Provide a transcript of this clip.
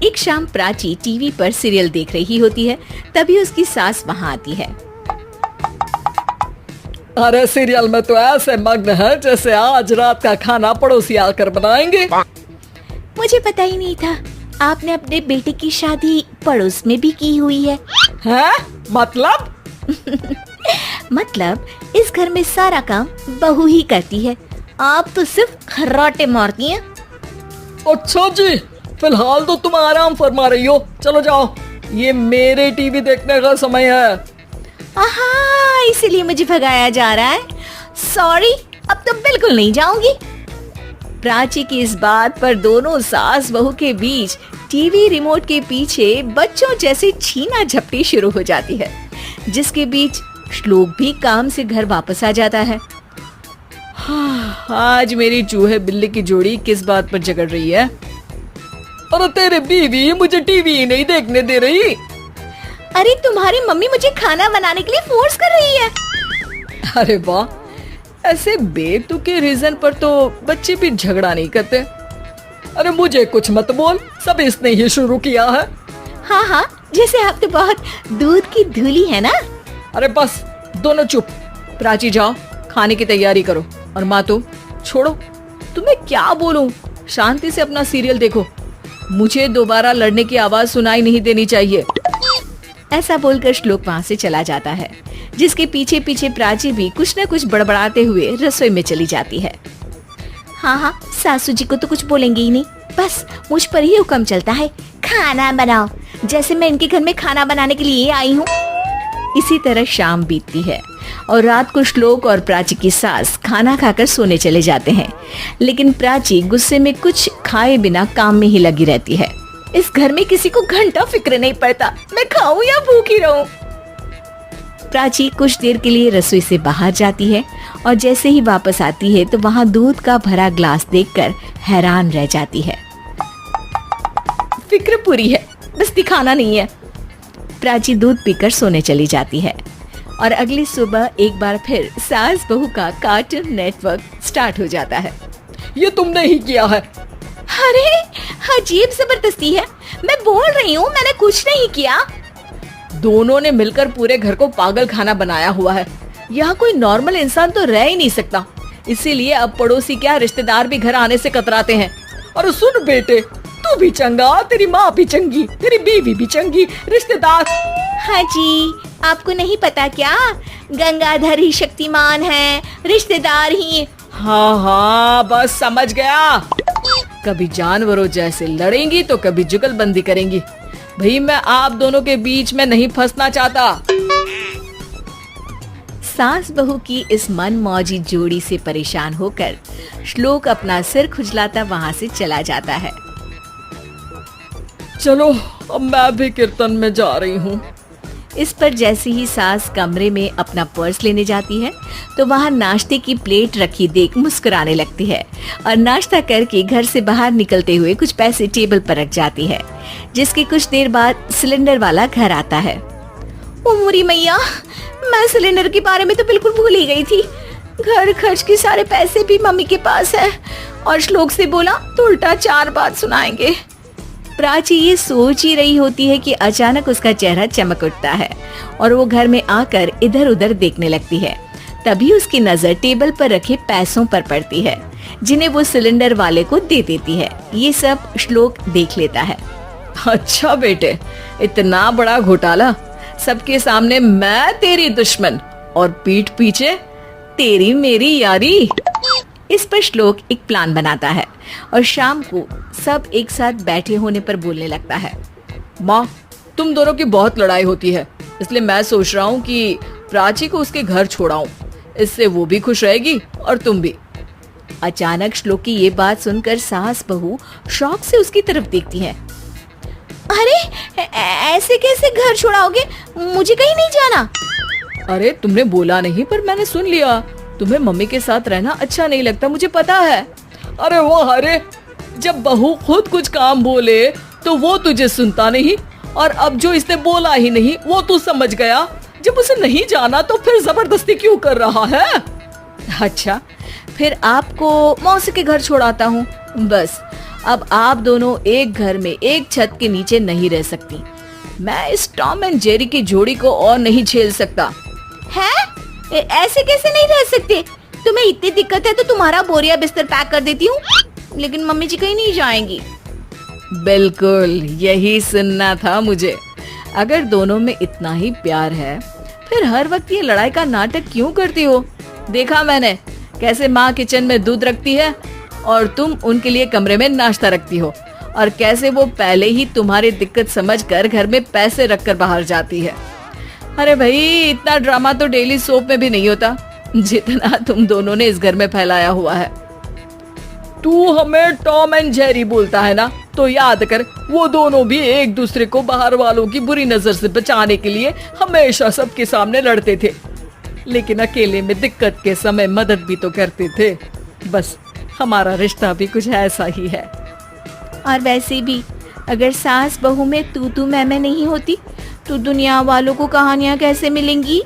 एक शाम प्राची टीवी पर सीरियल देख रही होती है, तभी उसकी सास वहाँ आती है। अरे सीरियल में तो ऐसे मग्न है जैसे आज रात का खाना पड़ोसी आकर बनाएंगे। मुझे पता ही नहीं था आपने अपने बेटे की शादी पड़ोस में भी की हुई है। हैं? मतलब? मतलब इस घर में सारा काम बहू ही करती है, आप तो सिर्फ खर्राटे मारती हैं। अच्छा जी, फिलहाल तो तुम आराम फरमा रही हो, चलो जाओ, ये मेरे टीवी देखने का समय है। आहा, इसीलिए मुझे भगाया जा रहा है। सॉरी, अब तो बिल्कुल नहीं जाऊंगी। प्राची की इस बात पर दोनों सास बहू के बीच टीवी रिमोट के पीछे बच्चों जैसे छीना झपटी शुरू हो जाती है, जिसके बीच श्लोक भी काम से घर वापस आ जाता है। आज मेरी चूहे बिल्ली की जोड़ी किस बात पर झगड़ रही है? अरे तेरे बीवी मुझे टीवी ही नहीं देखने दे रही। अरे तुम्हारी मम्मी मुझे खाना बनाने के लिए फोर्स कर रही है। अरे वाह, ऐसे बेतुके रीजन पर तो बच्चे भी झगड़ा नहीं करते। अरे मुझे कुछ मत बोल, सब इसने ही शुरू किया है। हाँ हाँ, जैसे आप तो बहुत दूध की धूली है ना। अरे बस, दोनों चुप। प्राची जाओ, खाने की तैयारी करो। और माँ तुम छोड़ो, तुम्हें क्या बोलूं, शांति से अपना सीरियल देखो, मुझे दोबारा लड़ने की आवाज सुनाई नहीं देनी चाहिए। ऐसा बोलकर श्लोक वहाँ से चला जाता है, जिसके पीछे पीछे प्राची भी कुछ न कुछ बड़बड़ाते हुए रसोई में चली जाती है। हाँ हाँ, सासू जी को तो कुछ बोलेंगे ही नहीं, बस मुझ पर ही हुक्म चलता है, खाना बनाओ, जैसे मैं इनके घर में खाना बनाने के लिए आई हूँ। इसी तरह शाम बीतती है और रात को श्लोक और प्राची की सास खाना खाकर सोने चले जाते हैं, लेकिन प्राची गुस्से में कुछ खाए बिना काम में ही लगी रहती है। इस घर में किसी को घंटा फिक्र नहीं पड़ता, मैं खाऊं या भूखी रहूं। प्राची कुछ देर के लिए रसोई से बाहर जाती है और जैसे ही वापस आती है तो वहाँ दूध का भरा ग्लास देखकर हैरान रह जाती है। फिक्र पूरी है, बस दिखाना नहीं है। प्राची दूध पीकर सोने चली जाती है और अगली सुबह एक बार फिर सास बहू का कार्टून नेटवर्क स्टार्ट हो जाता है। ये तुमने ही किया है। अरे अजीब जबरदस्ती है, मैं बोल रही हूँ मैंने कुछ नहीं किया। दोनों ने मिलकर पूरे घर को पागल खाना बनाया हुआ है। यहाँ कोई नॉर्मल इंसान तो रह ही नहीं सकता, इसीलिए अब पड़ोसी क्या रिश्तेदार भी घर आने से कतराते हैं। और सुन बेटे, तू भी चंगा, तेरी माँ भी चंगी, तेरी बीवी भी चंगी, रिश्तेदार। हाँ जी, आपको नहीं पता क्या, गंगाधर ही शक्तिमान है, रिश्तेदार ही। हाँ हाँ, बस समझ गया। कभी जानवरों जैसे लड़ेंगी तो कभी जुगलबंदी करेंगी। भाई मैं आप दोनों के बीच में नहीं फंसना चाहता। सास बहू की इस मनमौजी जोड़ी से परेशान होकर श्लोक अपना सिर खुजलाता वहाँ से चला जाता है। चलो अब मैं भी कीर्तन में जा रही हूँ। इस पर जैसे ही सास कमरे में अपना पर्स लेने जाती है तो वहाँ नाश्ते की प्लेट रखी देख मुस्कुराने लगती है और नाश्ता करके घर से बाहर निकलते हुए कुछ पैसे टेबल पर रख जाती है, जिसके कुछ देर बाद सिलेंडर वाला घर आता है। ओ मोरी मैया, मैं सिलेंडर के बारे में तो बिल्कुल भूल ही गई थी। घर खर्च के सारे पैसे भी मम्मी के पास है और श्लोक से बोला तो उल्टा 4 बात सुनाएंगे। प्राची ये सोच ही रही होती है कि अचानक उसका चेहरा चमक उठता है और वो घर में आकर इधर उधर देखने लगती है। तभी उसकी नजर टेबल पर रखे पैसों पर पड़ती है, जिन्हें वो सिलेंडर वाले को दे देती है। ये सब श्लोक देख लेता है। अच्छा बेटे, इतना बड़ा घोटाला, सबके सामने मैं तेरी दुश्मन और पीठ पीछे तेरी मेरी यारी। इस पर श्लोक एक प्लान बनाता है और शाम को सब एक साथ बैठे होने पर बोलने लगता है। माँ, तुम दोनों की बहुत लड़ाई होती है, इसलिए मैं सोच रहा हूँ कि प्राची को उसके घर छोड़ाऊं, इससे वो भी खुश रहेगी और तुम भी। अचानक श्लोक की ये बात सुनकर सास बहू शौक से उसकी तरफ देखती है। अरे ऐसे कैसे घर छोड़ाओगे, मुझे कहीं नहीं जाना। अरे तुमने बोला नहीं पर मैंने सुन लिया, तुम्हें मम्मी के साथ रहना अच्छा नहीं लगता, मुझे पता है। अरे वाह, अरे जब बहू खुद कुछ काम बोले तो वो तुझे सुनता नहीं, और अब जो इसने बोला ही नहीं वो तू समझ गया। जब उसे नहीं जाना तो फिर जबरदस्ती क्यों कर रहा है? अच्छा, फिर आपको मौसी के घर छोड़ाता हूँ, बस अब आप दोनों एक घर में एक छत के नीचे नहीं रह सकती। मैं इस टॉम एंड जेरी की जोड़ी को और नहीं झेल सकता। है? ऐसे कैसे नहीं रह सकते? तुम्हें इतनी दिक्कत है तो तुम्हारा बोरिया बिस्तर पैक कर देती हूँ, लेकिन मम्मी जी कहीं नहीं जाएंगी। बिल्कुल यही सुनना था मुझे। अगर दोनों में इतना ही प्यार है फिर हर वक्त ये लड़ाई का नाटक क्यों करती हो? देखा मैंने कैसे माँ किचन में दूध रखती है और तुम उनके लिए कमरे में नाश्ता रखती हो, और कैसे वो पहले ही तुम्हारी दिक्कत समझकर घर में पैसे रखकर बाहर जाती है। अरे भाई, इतना ड्रामा तो डेली सोप में भी नहीं होता जितना तुम दोनों ने इस घर में फैलाया हुआ है। तू हमें टॉम एंड जेरी बोलता है ना, तो याद कर वो दोनों भी एक दूसरे को बाहर वालों की बुरी नजर से बचाने के लिए हमेशा सबके सामने लड़ते थे, लेकिन अकेले में दिक्कत के समय मदद भी तो करते थे। बस हमारा रिश्ता भी कुछ ऐसा ही है। और वैसे भी अगर सास बहू में तू मैं नहीं होती तो दुनिया वालों को कहानियां कैसे मिलेंगी?